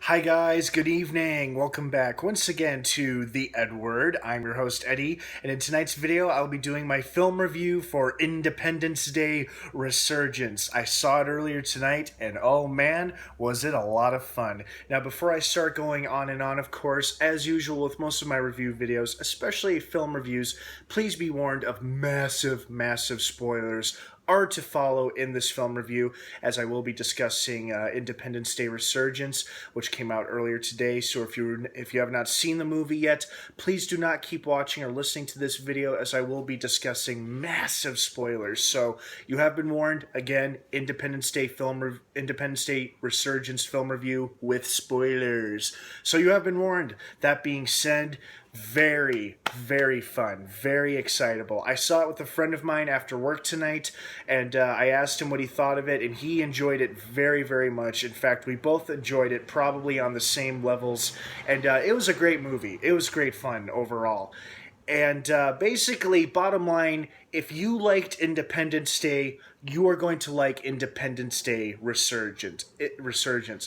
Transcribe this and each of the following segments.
Hi guys, good evening. Welcome back once again to the EdWord. I'm your host Eddie, and in tonight's video I'll be doing my film review for Independence Day Resurgence. I saw it earlier tonight and oh man, was it a lot of fun. Now before I start going on and on, of course, as usual with most of my review videos, especially film reviews, please be warned of massive spoilers are to follow in this film review, as I will be discussing Independence Day Resurgence, which came out earlier today. So if you have not seen the movie yet, please do not keep watching or listening to this video, as I will be discussing massive spoilers. So you have been warned. Again, Independence Day Resurgence film review with spoilers. So you have been warned. That being said, very fun, very excitable. I saw it with a friend of mine after work tonight, and I asked him what he thought of it, and he enjoyed it very much. In fact, we both enjoyed it probably on the same levels, and it was a great movie. It was great fun overall. And basically, bottom line, if you liked Independence Day, you are going to like Independence Day Resurgence.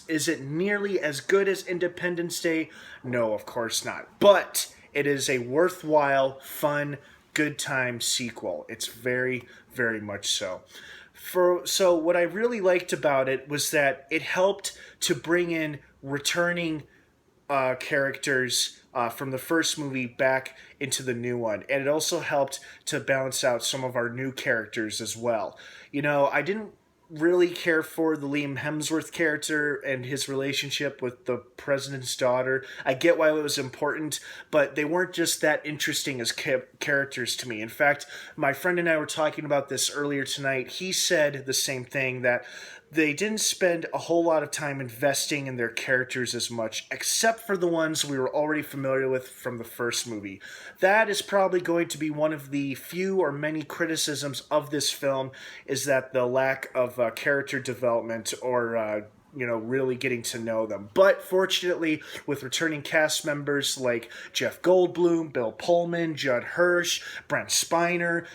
Is it nearly as good as Independence Day? No, of course not. But it is a worthwhile, fun, good time sequel. It's very much so. So what I really liked about it was that it helped to bring in returning characters from the first movie back into the new one. And it also helped to balance out some of our new characters as well. You know, I didn't really care for the Liam Hemsworth character and his relationship with the president's daughter. I get why it was important, but they weren't just that interesting as characters to me. In fact, my friend and I were talking about this earlier tonight. He said the same thing, that they didn't spend a whole lot of time investing in their characters as much, except for the ones we were already familiar with from the first movie. That is probably going to be one of the few or many criticisms of this film, is that the lack of character development or really getting to know them. But fortunately, with returning cast members like Jeff Goldblum, Bill Pullman, Judd Hirsch, Brent Spiner,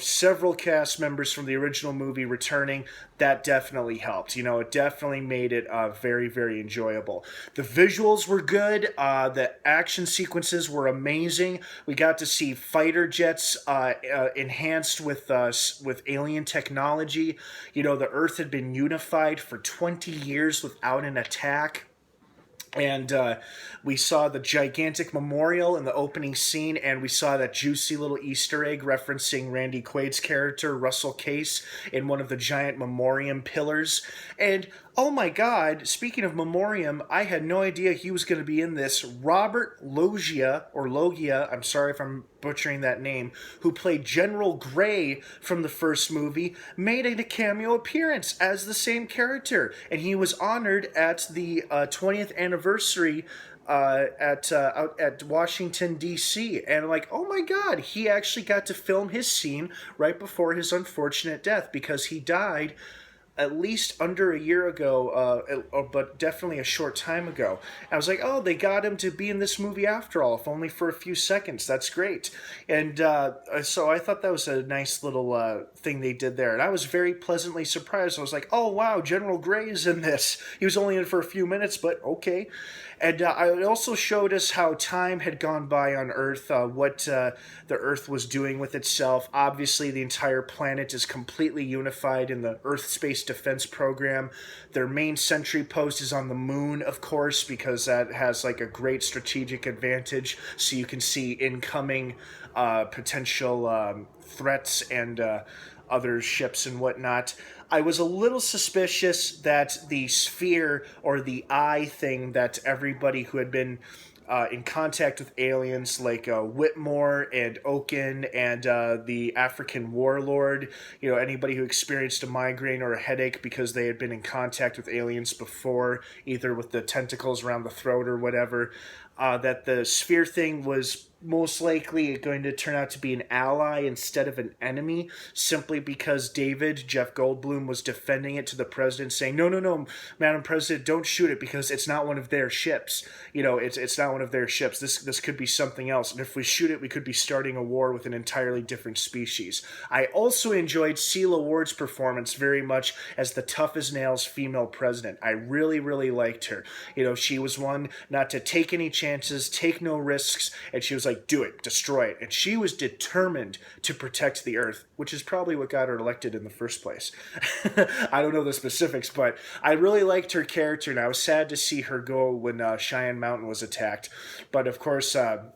several cast members from the original movie returning, that definitely helped. It definitely made it very enjoyable. The visuals were good. The action sequences were amazing. We got to see fighter jets enhanced with alien technology. The Earth had been unified for 20 years without an attack. And we saw the gigantic memorial in the opening scene, and we saw that juicy little Easter egg referencing Randy Quaid's character, Russell Case, in one of the giant memoriam pillars. And oh my god, speaking of memoriam, I had no idea he was going to be in this. Robert Loggia, I'm sorry if I'm butchering that name, who played General Gray from the first movie, made a cameo appearance as the same character. And he was honored at the 20th anniversary out at Washington, D.C. And oh my god, he actually got to film his scene right before his unfortunate death, because he died at least under a year ago, but definitely a short time ago. I was like, oh, they got him to be in this movie after all, if only for a few seconds. That's great. And so I thought that was a nice little thing they did there. And I was very pleasantly surprised. I was like, oh, wow, General Gray is in this. He was only in for a few minutes, but okay. And it also showed us how time had gone by on Earth, what the Earth was doing with itself. Obviously, the entire planet is completely unified in the Earth Space Defense Program. Their main sentry post is on the moon, of course, because that has a great strategic advantage, so you can see incoming potential threats and other ships and whatnot. I was a little suspicious that the sphere or the eye thing that everybody who had been in contact with aliens like Whitmore and Oaken and the African warlord, anybody who experienced a migraine or a headache because they had been in contact with aliens before, either with the tentacles around the throat or whatever, that the sphere thing was most likely going to turn out to be an ally instead of an enemy, simply because Jeff Goldblum, was defending it to the president, saying, "No, no, no, Madam President, don't shoot it because it's not one of their ships. It's not one of their ships. This could be something else, and if we shoot it, we could be starting a war with an entirely different species." I also enjoyed Celia Ward's performance very much as the tough as nails female president. I really, really liked her. She was one not to take any chances, take no risks, and she was like, do it, destroy it. And she was determined to protect the Earth, which is probably what got her elected in the first place. I don't know the specifics, but I really liked her character, and I was sad to see her go when Cheyenne Mountain was attacked. But of course, but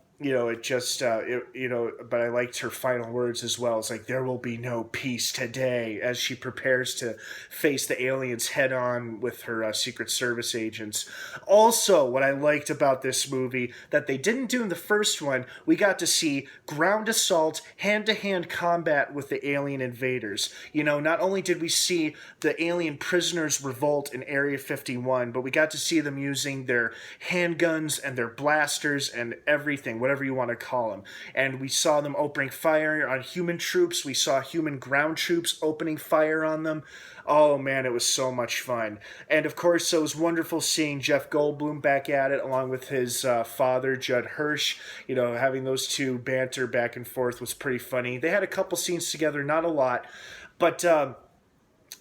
I liked her final words as well. It's like, there will be no peace today, as she prepares to face the aliens head on with her Secret Service agents. Also, what I liked about this movie that they didn't do in the first one, we got to see ground assault, hand-to-hand combat with the alien invaders. Not only did we see the alien prisoners revolt in Area 51, but we got to see them using their handguns and their blasters and everything, whatever you want to call them. And we saw them opening fire on human troops. We saw human ground troops opening fire on them. Oh man, it was so much fun. And of course, it was wonderful seeing Jeff Goldblum back at it, along with his father, Judd Hirsch. Having those two banter back and forth was pretty funny. They had a couple scenes together, not a lot, but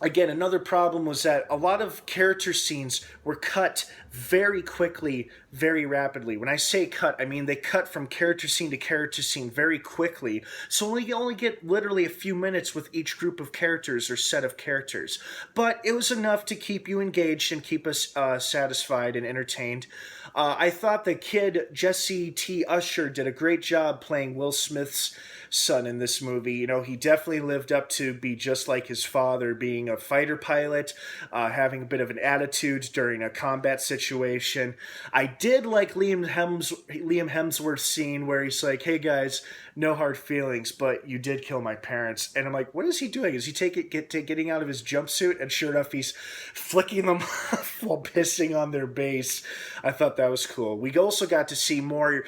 again, another problem was that a lot of character scenes were cut very quickly, very rapidly. When I say cut, I mean they cut from character scene to character scene very quickly. So you only get literally a few minutes with each group of characters or set of characters. But it was enough to keep you engaged and keep us satisfied and entertained. I thought the kid, Jesse T. Usher, did a great job playing Will Smith's son in this movie. He definitely lived up to be just like his father, being a fighter pilot, having a bit of an attitude during a combat situation. I did like Liam Hemsworth's scene where he's like, "Hey guys, no hard feelings, but you did kill my parents." And I'm like, what is he doing? Is he getting out of his jumpsuit? And sure enough, he's flicking them off while pissing on their base. I thought that was cool. We also got to see more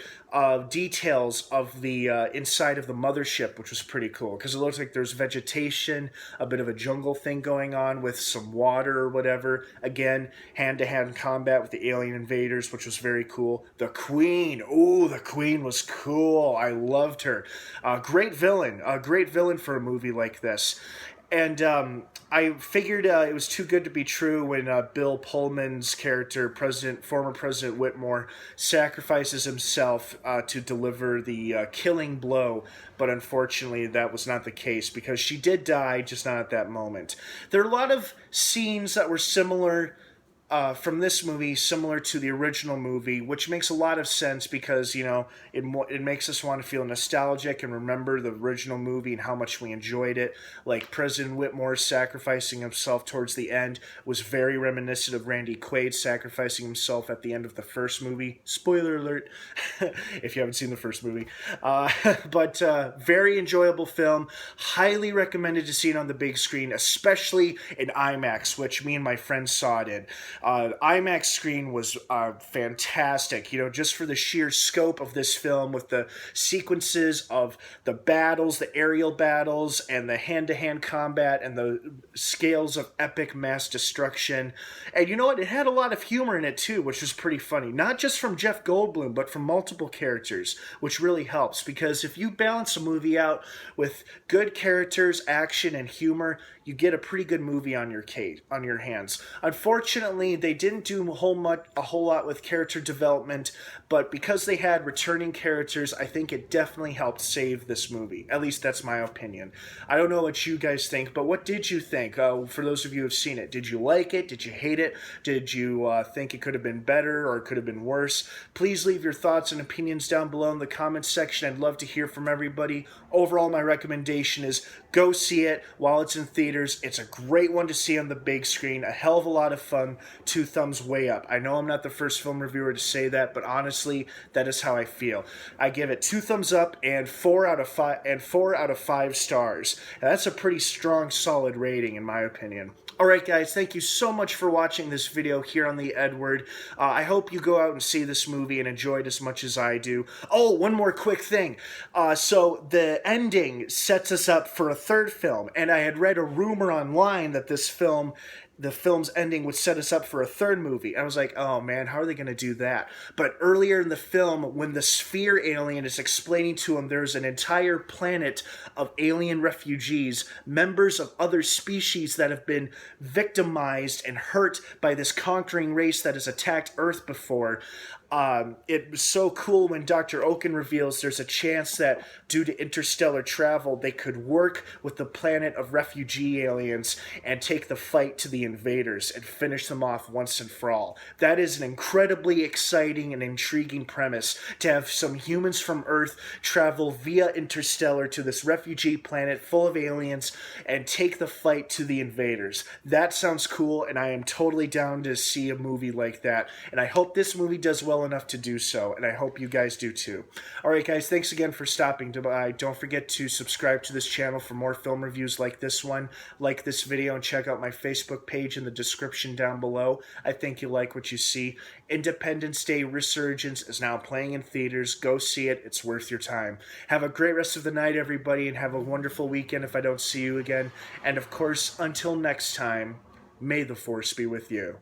details of the inside of the mothership, which was pretty cool, because it looks like there's vegetation, a bit of a jungle thing going on with some water or whatever. Again, hand-to-hand combat with the alien invaders, which was very cool. The Queen was cool. I loved her. Great villain for a movie like this. And I figured it was too good to be true when Bill Pullman's character, former President Whitmore, sacrifices himself to deliver the killing blow. But unfortunately, that was not the case, because she did die, just not at that moment. There are a lot of scenes that were similar from this movie, similar to the original movie, which makes a lot of sense because, it makes us want to feel nostalgic and remember the original movie and how much we enjoyed it. Like President Whitmore sacrificing himself towards the end was very reminiscent of Randy Quaid sacrificing himself at the end of the first movie. Spoiler alert, if you haven't seen the first movie. But very enjoyable film. Highly recommended to see it on the big screen, especially in IMAX, which me and my friends saw it in. IMAX screen was fantastic, just for the sheer scope of this film, with the sequences of the battles, the aerial battles, and the hand-to-hand combat, and the scales of epic mass destruction. And you know what? It had a lot of humor in it too, which was pretty funny. Not just from Jeff Goldblum, but from multiple characters, which really helps, because if you balance a movie out with good characters, action, and humor, you get a pretty good movie on your hands. Unfortunately, they didn't do a whole lot with character development, but because they had returning characters, I think it definitely helped save this movie. At least that's my opinion. I don't know what you guys think, but what did you think? For those of you who have seen it, did you like it? Did you hate it? Did you think it could have been better or it could have been worse? Please leave your thoughts and opinions down below in the comments section. I'd love to hear from everybody. Overall, my recommendation is go see it while it's in theaters. theaters. It's a great one to see on the big screen. A hell of a lot of fun. 2 thumbs way up. I know I'm not the first film reviewer to say that, but honestly, that is how I feel. I give it 2 thumbs up and 4 out of 5 stars. And that's a pretty strong, solid rating in my opinion. Alright guys, thank you so much for watching this video here on the EdWord. I hope you go out and see this movie and enjoy it as much as I do. Oh, one more quick thing. So the ending sets us up for a third film, and I had read a rumor online that the film's ending would set us up for a third movie. I was like, oh man, how are they going to do that? But earlier in the film, when the sphere alien is explaining to him there's an entire planet of alien refugees, members of other species that have been victimized and hurt by this conquering race that has attacked Earth before, it was so cool when Dr. Oaken reveals there's a chance that due to interstellar travel, they could work with the planet of refugee aliens and take the fight to the invaders and finish them off once and for all. That is an incredibly exciting and intriguing premise, to have some humans from Earth travel via interstellar to this refugee planet full of aliens and take the fight to the invaders. That sounds cool, and I am totally down to see a movie like that, and I hope this movie does well enough to do so, and I hope you guys do too. Alright guys, thanks again for stopping by. Don't forget to subscribe to this channel for more film reviews like this one. Like this video and check out my Facebook page in the description down below. I think you'll like what you see. Independence Day Resurgence is now playing in theaters. Go see it. It's worth your time. Have a great rest of the night, everybody, and have a wonderful weekend if I don't see you again. And of course, until next time, may the Force be with you.